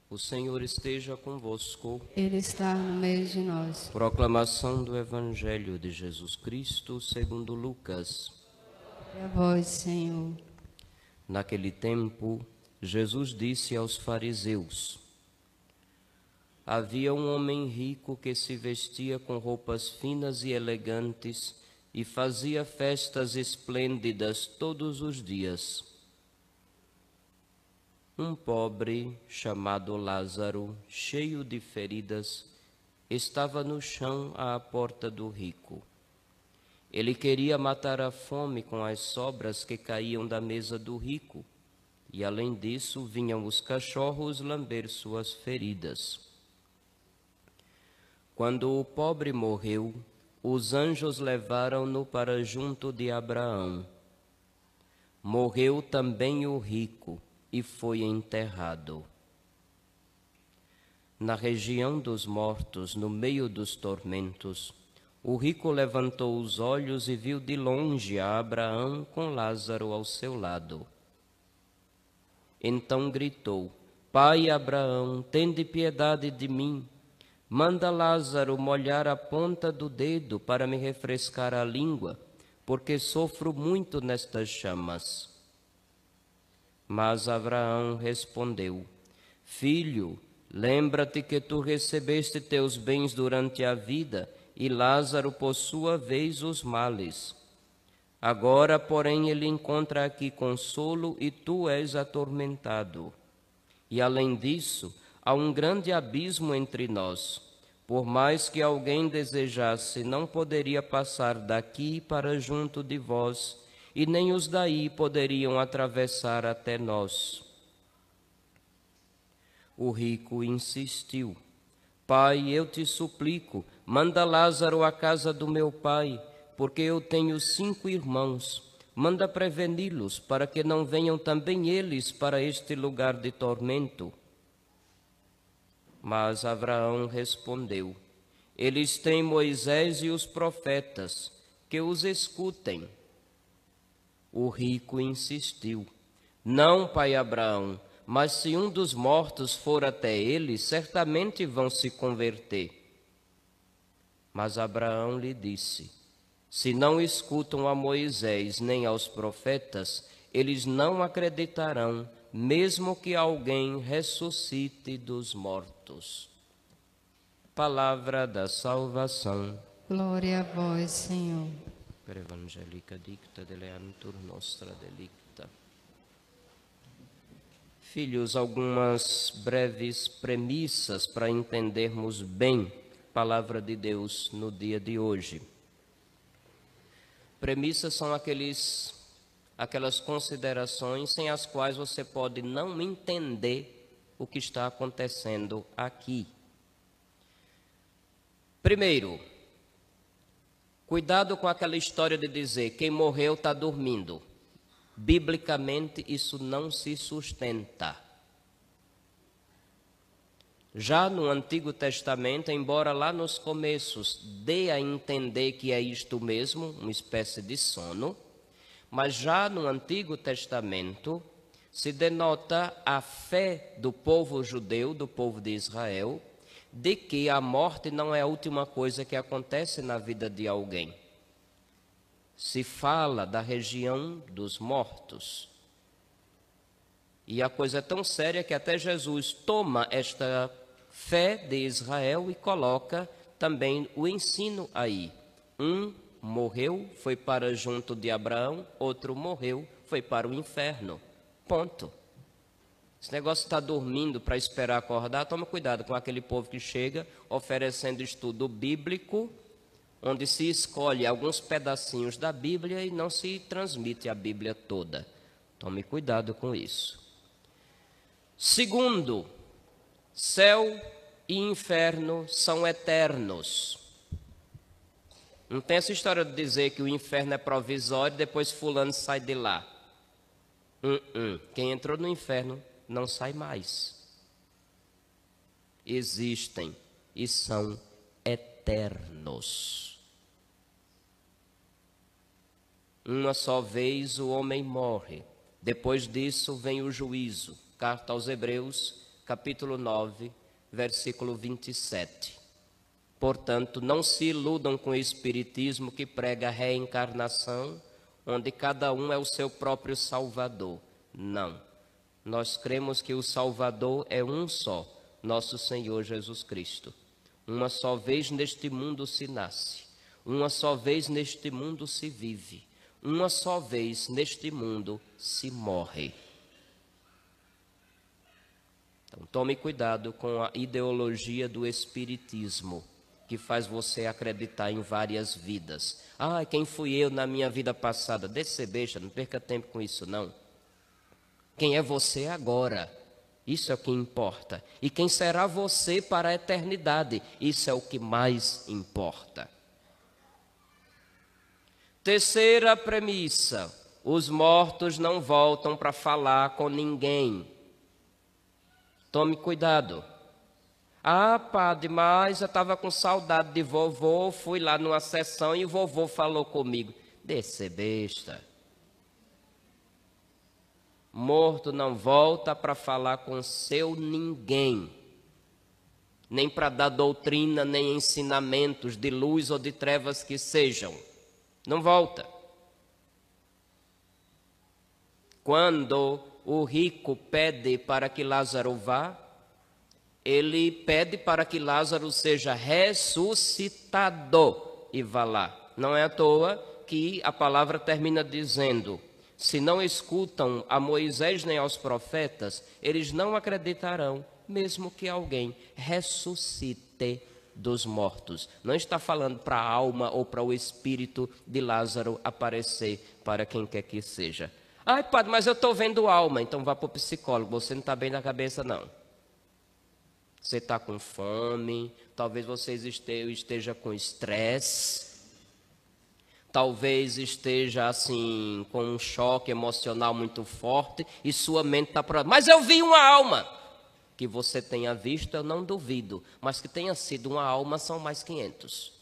O Senhor esteja convosco. Ele está no meio de nós. Proclamação do Evangelho de Jesus Cristo segundo Lucas. Glória a vós, Senhor. Naquele tempo, Jesus disse aos fariseus: Havia um homem rico que se vestia com roupas finas e elegantes e fazia festas esplêndidas todos os dias. Um pobre, chamado Lázaro, cheio de feridas, estava no chão à porta do rico. Ele queria matar a fome com as sobras que caíam da mesa do rico, e além disso vinham os cachorros lamber suas feridas. Quando o pobre morreu, os anjos levaram-no para junto de Abraão. Morreu também o rico e foi enterrado. Na região dos mortos, no meio dos tormentos, o rico levantou os olhos e viu de longe a Abraão com Lázaro ao seu lado. Então gritou: Pai Abraão, tende piedade de mim. Manda Lázaro molhar a ponta do dedo para me refrescar a língua, porque sofro muito nestas chamas. Mas Abraão respondeu: Filho, lembra-te que tu recebeste teus bens durante a vida, e Lázaro, por sua vez, os males. Agora, porém, ele encontra aqui consolo e tu és atormentado. E, além disso, há um grande abismo entre nós. Por mais que alguém desejasse, não poderia passar daqui para junto de vós, e nem os daí poderiam atravessar até nós. O rico insistiu: Pai, eu te suplico, manda Lázaro à casa do meu pai, porque eu tenho 5 irmãos. Manda preveni-los, para que não venham também eles para este lugar de tormento. Mas Abraão respondeu: Eles têm Moisés e os profetas, que os escutem. O rico insistiu: Não, pai Abraão, mas se um dos mortos for até eles, certamente vão se converter. Mas Abraão lhe disse: Se não escutam a Moisés nem aos profetas, eles não acreditarão, mesmo que alguém ressuscite dos mortos. Palavra da salvação. Glória a vós, Senhor. Per evangelica dicta deleantur nostra delicta. Filhos, algumas breves premissas para entendermos bem a palavra de Deus no dia de hoje. Premissas são aquelas considerações sem as quais você pode não entender o que está acontecendo aqui. Primeiro, cuidado com aquela história de dizer quem morreu está dormindo. Biblicamente, isso não se sustenta. Já no Antigo Testamento, embora lá nos começos dê a entender que é isto mesmo, uma espécie de sono, mas já no Antigo Testamento se denota a fé do povo judeu, do povo de Israel, de que a morte não é a última coisa que acontece na vida de alguém. Se fala da região dos mortos. E a coisa é tão séria que até Jesus toma esta fé de Israel e coloca também o ensino aí. Um morreu, foi para junto de Abraão, outro morreu, foi para o inferno. Ponto. Esse negócio está dormindo para esperar acordar, toma cuidado com aquele povo que chega oferecendo estudo bíblico, onde se escolhe alguns pedacinhos da Bíblia e não se transmite a Bíblia toda. Tome cuidado com isso. Segundo, céu e inferno são eternos. Não tem essa história de dizer que o inferno é provisório e depois fulano sai de lá. Quem entrou no inferno não sai mais. Existem e são eternos. Uma só vez o homem morre. Depois disso vem o juízo. Carta aos Hebreus, capítulo 9, versículo 27. Portanto, não se iludam com o espiritismo que prega a reencarnação, onde cada um é o seu próprio salvador. Não. Nós cremos que o Salvador é um só, nosso Senhor Jesus Cristo. Uma só vez neste mundo se nasce, uma só vez neste mundo se vive, uma só vez neste mundo se morre. Então, tome cuidado com a ideologia do espiritismo, que faz você acreditar em várias vidas. Ah, quem fui eu na minha vida passada? Deixa ser besta, não perca tempo com isso não. Quem é você agora? Isso é o que importa. E quem será você para a eternidade? Isso é o que mais importa. Terceira premissa: os mortos não voltam para falar com ninguém. Tome cuidado. Ah, padre, mas eu estava com saudade de vovô, fui lá numa sessão e o vovô falou comigo. Deixa ser besta. Morto não volta para falar com seu ninguém, nem para dar doutrina, nem ensinamentos de luz ou de trevas que sejam. Não volta. Quando o rico pede para que Lázaro vá, ele pede para que Lázaro seja ressuscitado e vá lá. Não é à toa que a palavra termina dizendo: se não escutam a Moisés nem aos profetas, eles não acreditarão, mesmo que alguém ressuscite dos mortos. Não está falando para a alma ou para o espírito de Lázaro aparecer para quem quer que seja. Ai, padre, mas eu estou vendo alma. Então vá para o psicólogo, você não está bem na cabeça não. Você está com fome, talvez você esteja com estresse, talvez esteja assim com um choque emocional muito forte e sua mente está para... Mas eu vi uma alma. Que você tenha visto, eu não duvido, mas que tenha sido uma alma são mais 500.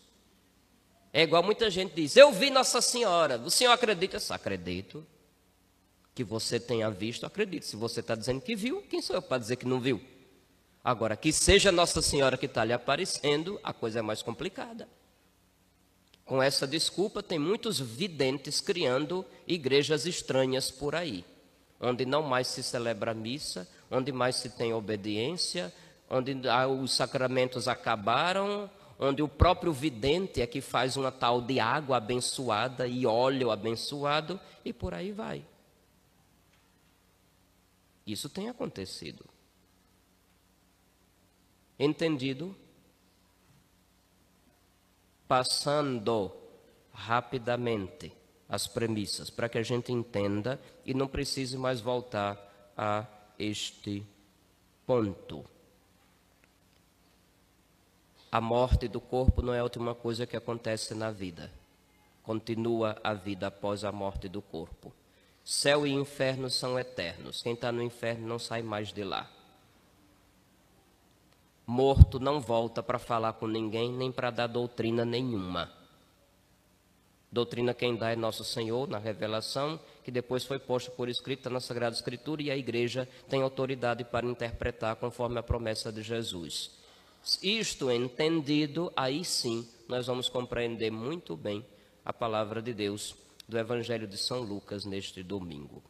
É igual muita gente diz: eu vi Nossa Senhora. O senhor acredita? Eu acredito. Que você tenha visto, acredito. Se você está dizendo que viu, quem sou eu para dizer que não viu? Agora, que seja Nossa Senhora que está lhe aparecendo, a coisa é mais complicada. Com essa desculpa, tem muitos videntes criando igrejas estranhas por aí, onde não mais se celebra a missa, onde mais se tem obediência, onde os sacramentos acabaram, onde o próprio vidente é que faz uma tal de água abençoada e óleo abençoado, e por aí vai. Isso tem acontecido. Entendido? Passando rapidamente as premissas, para que a gente entenda e não precise mais voltar a este ponto. A morte do corpo não é a última coisa que acontece na vida. Continua a vida após a morte do corpo. Céu e inferno são eternos. Quem está no inferno não sai mais de lá. Morto não volta para falar com ninguém, nem para dar doutrina nenhuma. Doutrina quem dá é Nosso Senhor, na revelação, que depois foi posta por escrito na Sagrada Escritura, e a igreja tem autoridade para interpretar conforme a promessa de Jesus. Isto entendido, aí sim nós vamos compreender muito bem a palavra de Deus do Evangelho de São Lucas neste domingo.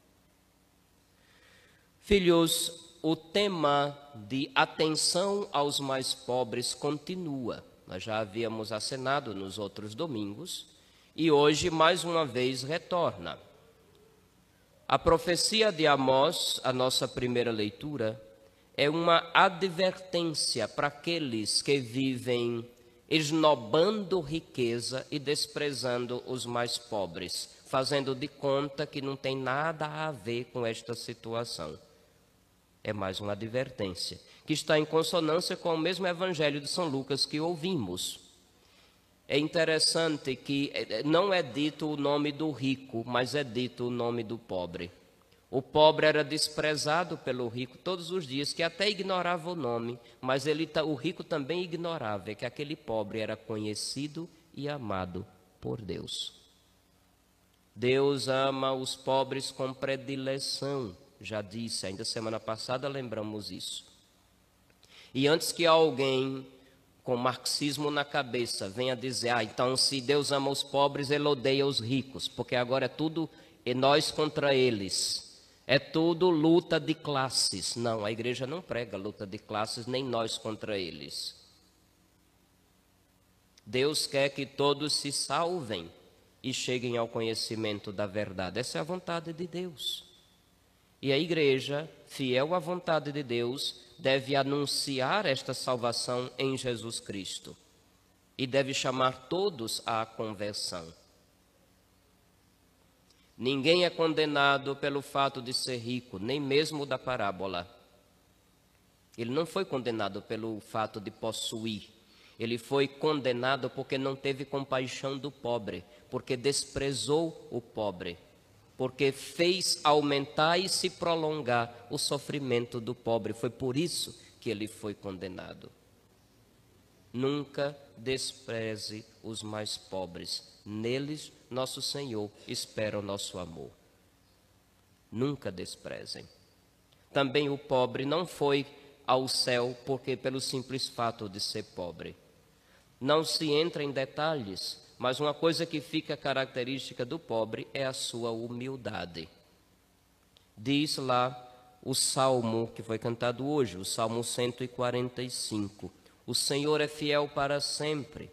Filhos, o tema de atenção aos mais pobres continua. Nós já havíamos acenado nos outros domingos e hoje mais uma vez retorna. A profecia de Amós, a nossa primeira leitura, é uma advertência para aqueles que vivem esnobando riqueza e desprezando os mais pobres, fazendo de conta que não tem nada a ver com esta situação. É mais uma advertência, que está em consonância com o mesmo Evangelho de São Lucas que ouvimos. É interessante que não é dito o nome do rico, mas é dito o nome do pobre. O pobre era desprezado pelo rico todos os dias, que até ignorava o nome, mas o rico também ignorava que aquele pobre era conhecido e amado por Deus. Deus ama os pobres com predileção, já disse, ainda semana passada lembramos isso. E antes que alguém com marxismo na cabeça venha dizer, então se Deus ama os pobres, ele odeia os ricos, porque agora é tudo nós contra eles, é tudo luta de classes. Não, a igreja não prega luta de classes, nem nós contra eles. Deus quer que todos se salvem e cheguem ao conhecimento da verdade. Essa é a vontade de Deus. E a igreja, fiel à vontade de Deus, deve anunciar esta salvação em Jesus Cristo e deve chamar todos à conversão. Ninguém é condenado pelo fato de ser rico, nem mesmo da parábola. Ele não foi condenado pelo fato de possuir. Ele foi condenado porque não teve compaixão do pobre, porque desprezou o pobre, porque fez aumentar e se prolongar o sofrimento do pobre. Foi por isso que ele foi condenado. Nunca despreze os mais pobres. Neles, nosso Senhor espera o nosso amor. Nunca desprezem. Também o pobre não foi ao céu porque pelo simples fato de ser pobre. Não se entra em detalhes, mas uma coisa que fica característica do pobre é a sua humildade. Diz lá o salmo que foi cantado hoje, o Salmo 145. O Senhor é fiel para sempre,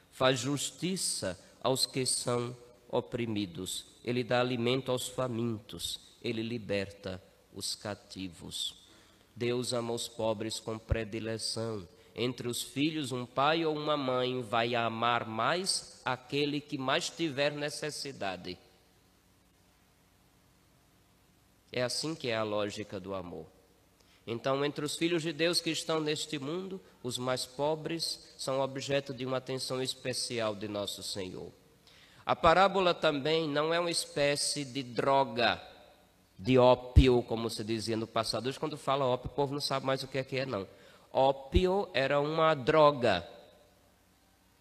faz justiça aos que são oprimidos. Ele dá alimento aos famintos, ele liberta os cativos. Deus ama os pobres com predileção. Entre os filhos, um pai ou uma mãe vai amar mais aquele que mais tiver necessidade. É assim que é a lógica do amor. Então, entre os filhos de Deus que estão neste mundo, os mais pobres são objeto de uma atenção especial de nosso Senhor. A parábola também não é uma espécie de droga, de ópio, como se dizia no passado. Hoje, quando fala ópio, o povo não sabe mais o que é, não. Ópio era uma droga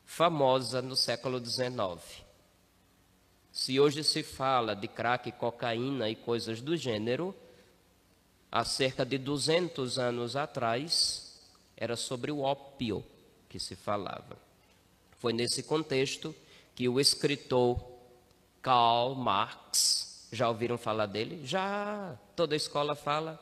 famosa no século XIX. Se hoje se fala de crack, cocaína e coisas do gênero, há cerca de 200 anos atrás, era sobre o ópio que se falava. Foi nesse contexto que o escritor Karl Marx, já ouviram falar dele? Já, toda a escola fala.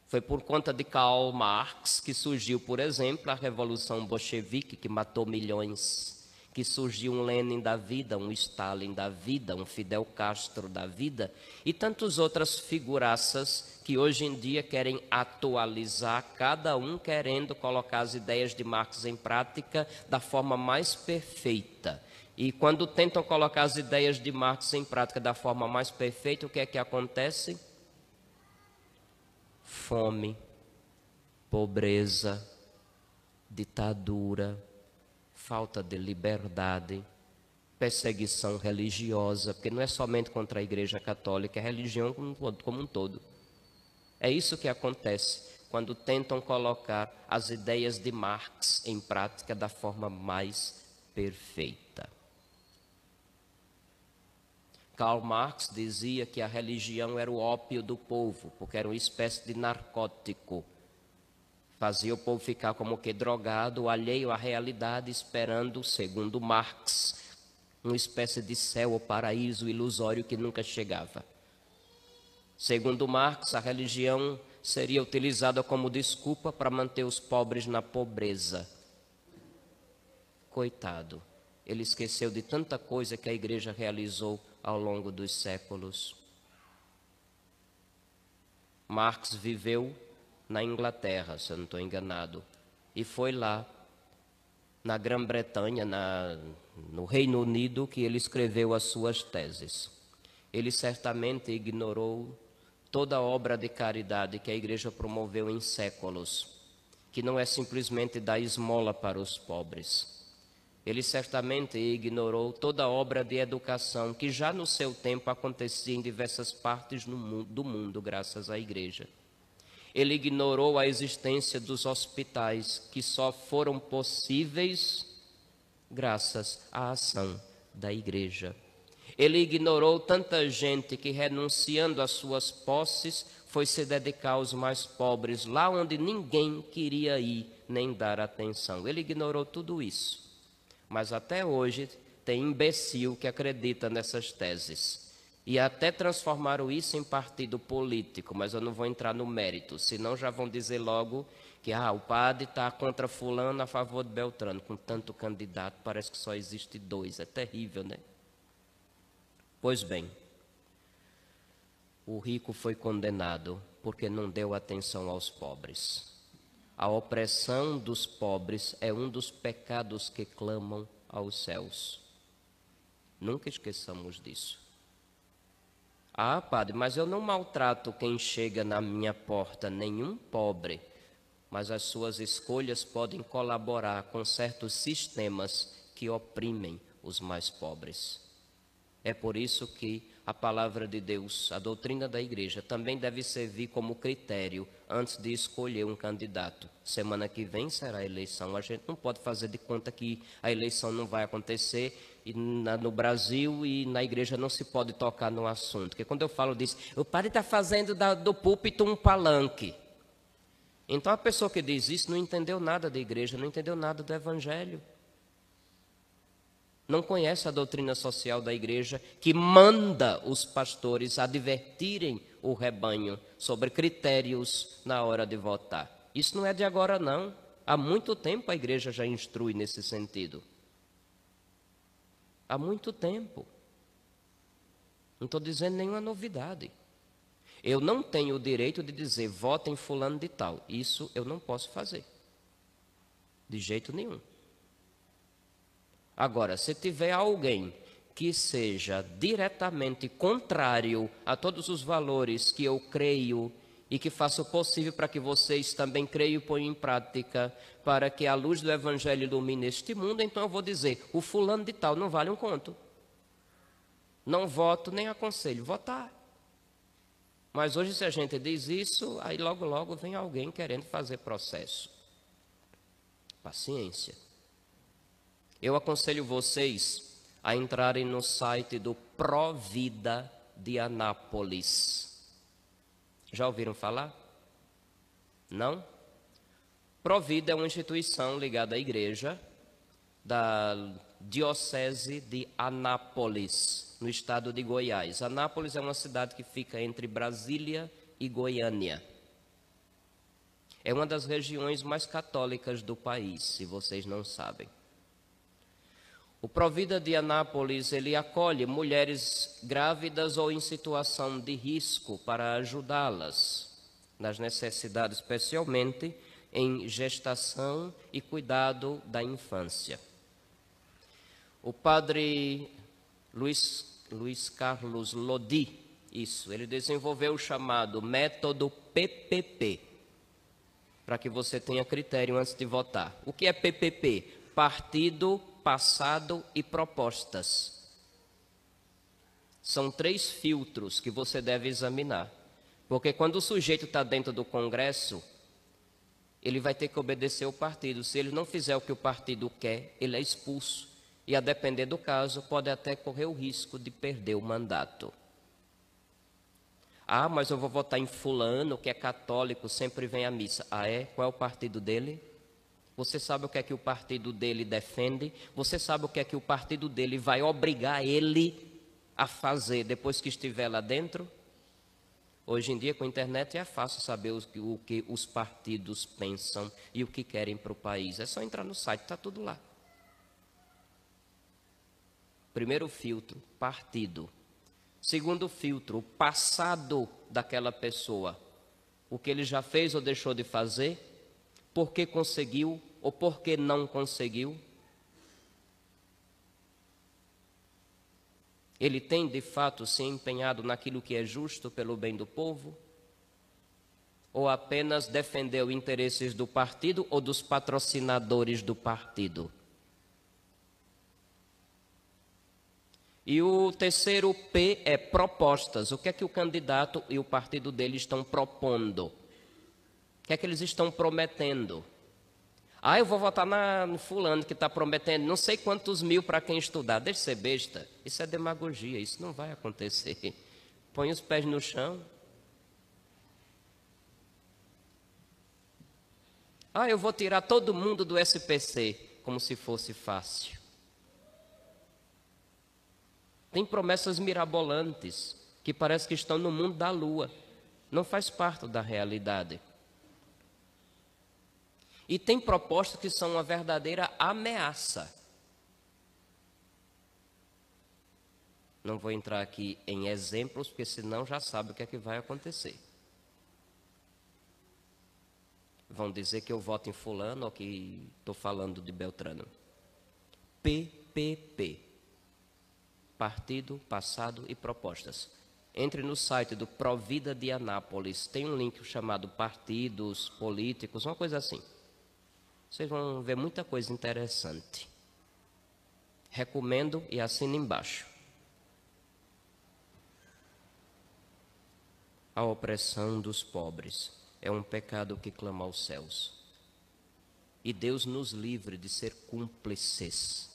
Foi por conta de Karl Marx que surgiu, por exemplo, a Revolução Bolchevique, que matou milhões, que surgiu um Lenin da vida, um Stalin da vida, um Fidel Castro da vida, e tantas outras figuraças que hoje em dia querem atualizar, cada um querendo colocar as ideias de Marx em prática da forma mais perfeita. E quando tentam colocar as ideias de Marx em prática da forma mais perfeita, o que é que acontece? Fome, pobreza, ditadura, falta de liberdade, perseguição religiosa, porque não é somente contra a Igreja Católica, é a religião como um todo. É isso que acontece quando tentam colocar as ideias de Marx em prática da forma mais perfeita. Karl Marx dizia que a religião era o ópio do povo, porque era uma espécie de narcótico. Fazia o povo ficar como que drogado, alheio à realidade, esperando, segundo Marx, uma espécie de céu ou paraíso ilusório que nunca chegava. Segundo Marx, a religião seria utilizada como desculpa para manter os pobres na pobreza. Coitado, ele esqueceu de tanta coisa que a igreja realizou ao longo dos séculos. Marx viveu na Inglaterra, se eu não estou enganado, e foi lá, na Grã-Bretanha, no Reino Unido, que ele escreveu as suas teses. Ele certamente ignorou toda a obra de caridade que a igreja promoveu em séculos, que não é simplesmente dar esmola para os pobres. Ele certamente ignorou toda a obra de educação que já no seu tempo acontecia em diversas partes do mundo, graças à igreja. Ele ignorou a existência dos hospitais, que só foram possíveis graças à ação da igreja. Ele ignorou tanta gente que, renunciando às suas posses, foi se dedicar aos mais pobres, lá onde ninguém queria ir nem dar atenção. Ele ignorou tudo isso. Mas até hoje tem imbecil que acredita nessas teses. E até transformaram isso em partido político, mas eu não vou entrar no mérito, senão já vão dizer logo que o padre está contra fulano, a favor de Beltrano. Com tanto candidato, parece que só existe 2. É terrível, né? Pois bem, o rico foi condenado porque não deu atenção aos pobres. A opressão dos pobres é um dos pecados que clamam aos céus. Nunca esqueçamos disso. Padre, mas eu não maltrato quem chega na minha porta, nenhum pobre. Mas as suas escolhas podem colaborar com certos sistemas que oprimem os mais pobres. É por isso que a palavra de Deus, a doutrina da igreja, também deve servir como critério antes de escolher um candidato. Semana que vem será a eleição. A gente não pode fazer de conta que a eleição não vai acontecer no Brasil e na igreja não se pode tocar no assunto. Porque quando eu falo disso, o padre está fazendo do púlpito um palanque. Então a pessoa que diz isso não entendeu nada da igreja, não entendeu nada do evangelho. Não conhece a doutrina social da igreja que manda os pastores advertirem o rebanho sobre critérios na hora de votar. Isso não é de agora, não. Há muito tempo a igreja já instrui nesse sentido. Há muito tempo. Não estou dizendo nenhuma novidade. Eu não tenho o direito de dizer, votem fulano de tal. Isso eu não posso fazer. De jeito nenhum. Agora, se tiver alguém que seja diretamente contrário a todos os valores que eu creio e que faça o possível para que vocês também creiam e ponham em prática, para que a luz do Evangelho ilumine este mundo, então eu vou dizer, o fulano de tal não vale um conto. Não voto nem aconselho, votar. Mas hoje se a gente diz isso, aí logo logo vem alguém querendo fazer processo. Paciência. Eu aconselho vocês a entrarem no site do Provida de Anápolis. Já ouviram falar? Não? Provida é uma instituição ligada à igreja da Diocese de Anápolis, no estado de Goiás. Anápolis é uma cidade que fica entre Brasília e Goiânia. É uma das regiões mais católicas do país, se vocês não sabem. O Provida de Anápolis, ele acolhe mulheres grávidas ou em situação de risco para ajudá-las nas necessidades, especialmente em gestação e cuidado da infância. O padre Luiz Carlos Lodi, ele desenvolveu o chamado método PPP, para que você tenha critério antes de votar. O que é PPP? Partido, passado e propostas. São 3 filtros que você deve examinar. Porque quando o sujeito está dentro do Congresso, ele vai ter que obedecer ao partido. Se ele não fizer o que o partido quer, ele é expulso. E a depender do caso, pode até correr o risco de perder o mandato. Mas eu vou votar em fulano, que é católico, sempre vem à missa. Qual é o partido dele? Você sabe o que é que o partido dele defende? Você sabe o que é que o partido dele vai obrigar ele a fazer depois que estiver lá dentro? Hoje em dia, com a internet, é fácil saber o que os partidos pensam e o que querem para o país. É só entrar no site, está tudo lá. Primeiro filtro, partido. Segundo filtro, o passado daquela pessoa. O que ele já fez ou deixou de fazer, por que conseguiu ou por que não conseguiu. Ele tem, de fato, se empenhado naquilo que é justo pelo bem do povo? Ou apenas defendeu interesses do partido ou dos patrocinadores do partido? E o terceiro P é propostas. O que é que o candidato e o partido dele estão propondo? O que é que eles estão prometendo? Eu vou votar no fulano que está prometendo não sei quantos mil para quem estudar. Deixa de ser besta. Isso é demagogia, isso não vai acontecer. Põe os pés no chão. Ah, eu vou tirar todo mundo do SPC, como se fosse fácil. Tem promessas mirabolantes que parece que estão no mundo da lua. Não faz parte da realidade. E tem propostas que são uma verdadeira ameaça. Não vou entrar aqui em exemplos, porque senão já sabe o que é que vai acontecer. Vão dizer que eu voto em fulano ou que estou falando de Beltrano. PPP. Partido, Passado e Propostas. Entre no site do Provida de Anápolis. Tem um link chamado Partidos Políticos, uma coisa assim. Vocês vão ver muita coisa interessante. Recomendo e assina embaixo. A opressão dos pobres é um pecado que clama aos céus. E Deus nos livre de ser cúmplices,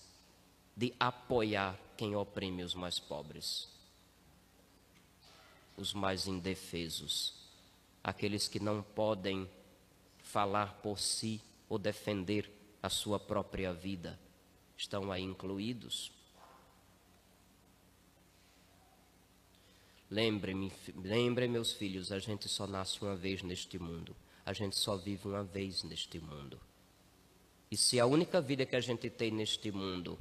de apoiar quem oprime os mais pobres, os mais indefesos, aqueles que não podem falar por si ou defender a sua própria vida, estão aí incluídos. Lembrem, meus filhos, a gente só nasce uma vez neste mundo. A gente só vive uma vez neste mundo. E se a única vida que a gente tem neste mundo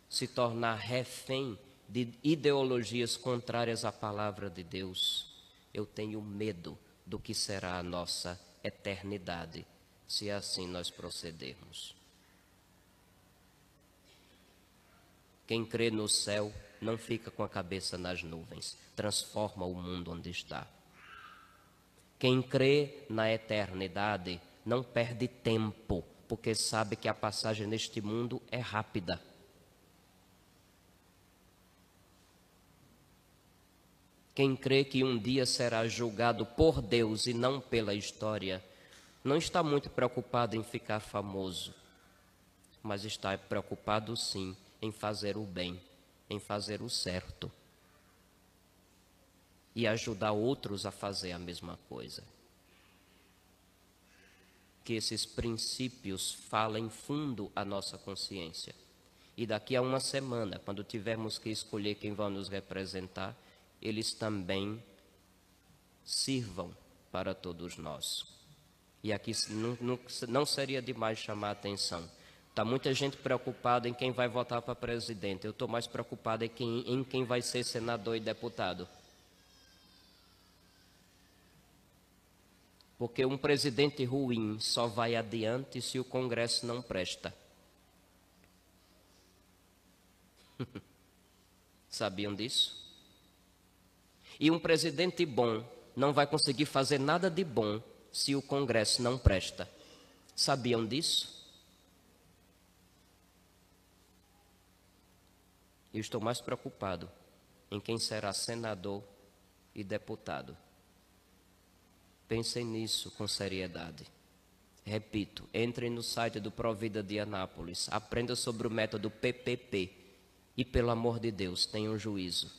se tornar refém de ideologias contrárias à palavra de Deus, eu tenho medo do que será a nossa eternidade, se assim nós procedermos. Quem crê no céu não fica com a cabeça nas nuvens, transforma o mundo onde está. Quem crê na eternidade não perde tempo, porque sabe que a passagem neste mundo é rápida. Quem crê que um dia será julgado por Deus e não pela história, não está muito preocupado em ficar famoso, mas está preocupado sim em fazer o bem, em fazer o certo e ajudar outros a fazer a mesma coisa. Que esses princípios falem fundo à nossa consciência. E daqui a uma semana, quando tivermos que escolher quem vai nos representar, eles também sirvam para todos nós. E aqui não seria demais chamar a atenção. Está muita gente preocupada em quem vai votar para presidente. Eu estou mais preocupado em quem vai ser senador e deputado. Porque um presidente ruim só vai adiante se o Congresso não presta. Sabiam disso? E um presidente bom não vai conseguir fazer nada de bom se o Congresso não presta. Sabiam disso? Eu estou mais preocupado em quem será senador e deputado. Pensem nisso com seriedade. Repito, entrem no site do Provida de Anápolis, aprenda sobre o método PPP e, pelo amor de Deus, tenham juízo.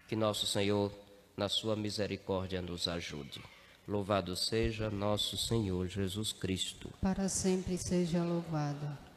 Que nosso Senhor, na sua misericórdia, nos ajude. Louvado seja nosso Senhor Jesus Cristo. Para sempre seja louvado.